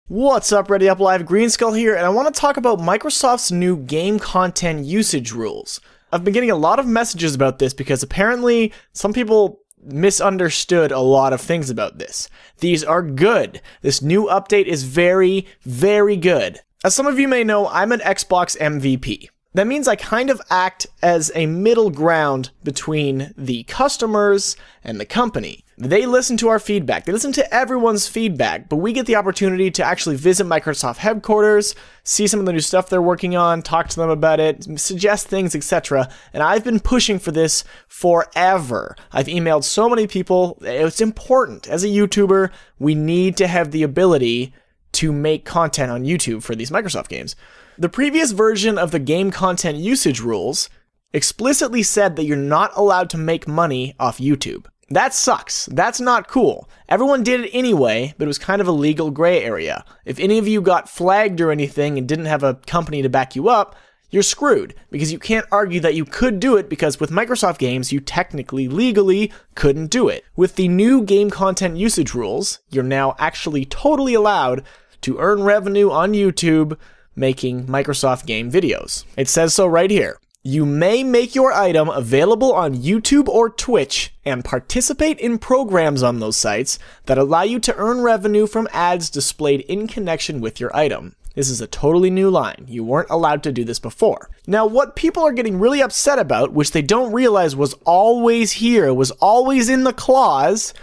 What's up, ReadyUpLive? Greenskull here, and I want to talk about Microsoft's new game content usage rules. I've been getting a lot of messages about this because apparently some people misunderstood a lot of things about this. These are good. This new update is very, very good. As some of you may know, I'm an Xbox MVP. That means I kind of act as a middle ground between the customers and the company. They listen to our feedback. They listen to everyone's feedback, but we get the opportunity to actually visit Microsoft headquarters, see some of the new stuff they're working on, talk to them about it, suggest things, etc. And I've been pushing for this forever. I've emailed so many people. It's important. As a YouTuber, we need to have the ability to make content on YouTube for these Microsoft games. The previous version of the game content usage rules explicitly said that you're not allowed to make money off YouTube. That sucks. That's not cool. Everyone did it anyway, but it was kind of a legal gray area. If any of you got flagged or anything and didn't have a company to back you up, you're screwed, because you can't argue that you could do it because with Microsoft games, you technically, legally, couldn't do it. With the new game content usage rules, you're now actually totally allowed to earn revenue on YouTube making Microsoft game videos. It says so right here. You may make your item available on YouTube or Twitch and participate in programs on those sites that allow you to earn revenue from ads displayed in connection with your item. This is a totally new line. You weren't allowed to do this before. Now, what people are getting really upset about, which they don't realize was always here, was always in the clause,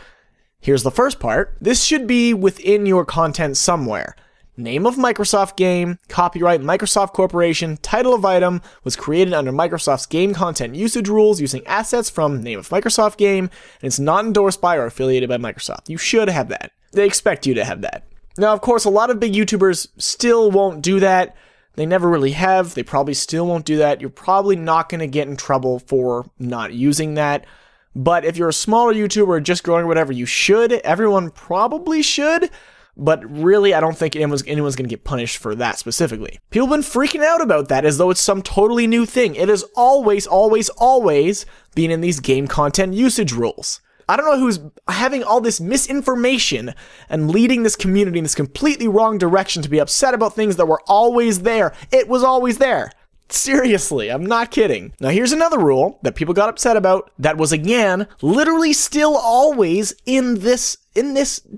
here's the first part. This should be within your content somewhere. Name of Microsoft game, copyright Microsoft Corporation, title of item was created under Microsoft's game content usage rules using assets from name of Microsoft game, and it's not endorsed by or affiliated by Microsoft. You should have that. They expect you to have that. Now, of course, a lot of big YouTubers still won't do that. They never really have. They probably still won't do that. You're probably not going to get in trouble for not using that. But if you're a smaller YouTuber just growing or whatever, you should. Everyone probably should. But really, I don't think anyone's going to get punished for that specifically. People have been freaking out about that as though it's some totally new thing. It has always, always, always been in these game content usage rules. I don't know who's having all this misinformation and leading this community in this completely wrong direction to be upset about things that were always there. It was always there. Seriously, I'm not kidding. Now here's another rule that people got upset about that was, again, literally still always in this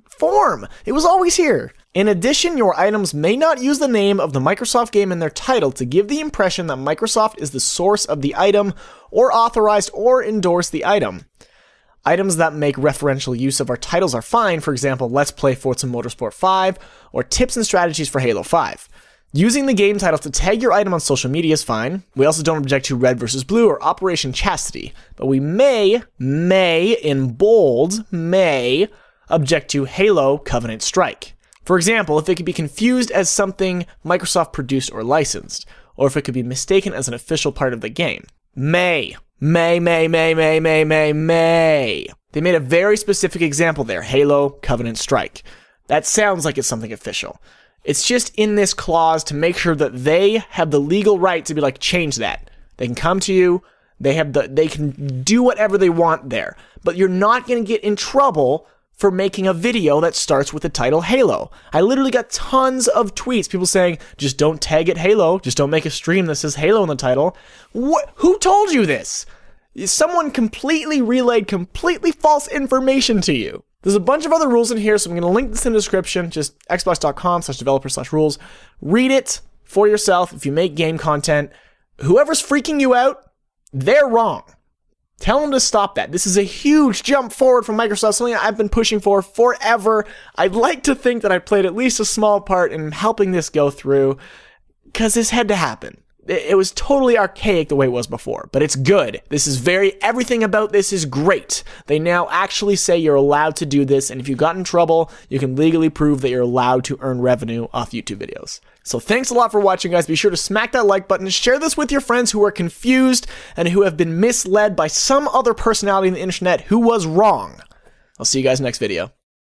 form. It was always here. In addition, your items may not use the name of the Microsoft game in their title to give the impression that Microsoft is the source of the item or authorized or endorse the item. Items that make referential use of our titles are fine, for example, Let's Play Forza Motorsport 5 or Tips and Strategies for Halo 5. Using the game title to tag your item on social media is fine. We also don't object to Red vs. Blue or Operation Chastity, but we may, in bold, may object to Halo Covenant Strike. For example, if it could be confused as something Microsoft produced or licensed, or if it could be mistaken as an official part of the game. May. They made a very specific example there, Halo Covenant Strike. That sounds like it's something official. It's just in this clause to make sure that they have the legal right to be like, change that. They can come to you, they can do whatever they want there. But you're not going to get in trouble for making a video that starts with the title Halo. I literally got tons of tweets, people saying, just don't tag it Halo, just don't make a stream that says Halo in the title. What? Who told you this? Someone completely relayed completely false information to you. There's a bunch of other rules in here, so I'm going to link this in the description, just xbox.com/developer/rules. Read it for yourself if you make game content. Whoever's freaking you out, they're wrong. Tell them to stop that. This is a huge jump forward from Microsoft, something I've been pushing for forever. I'd like to think that I played at least a small part in helping this go through, because this had to happen. It was totally archaic the way it was before, but it's good. Everything about this is great. They now actually say you're allowed to do this, and if you got in trouble, you can legally prove that you're allowed to earn revenue off YouTube videos. So thanks a lot for watching, guys. Be sure to smack that like button, share this with your friends who are confused and who have been misled by some other personality on the internet who was wrong. I'll see you guys next video.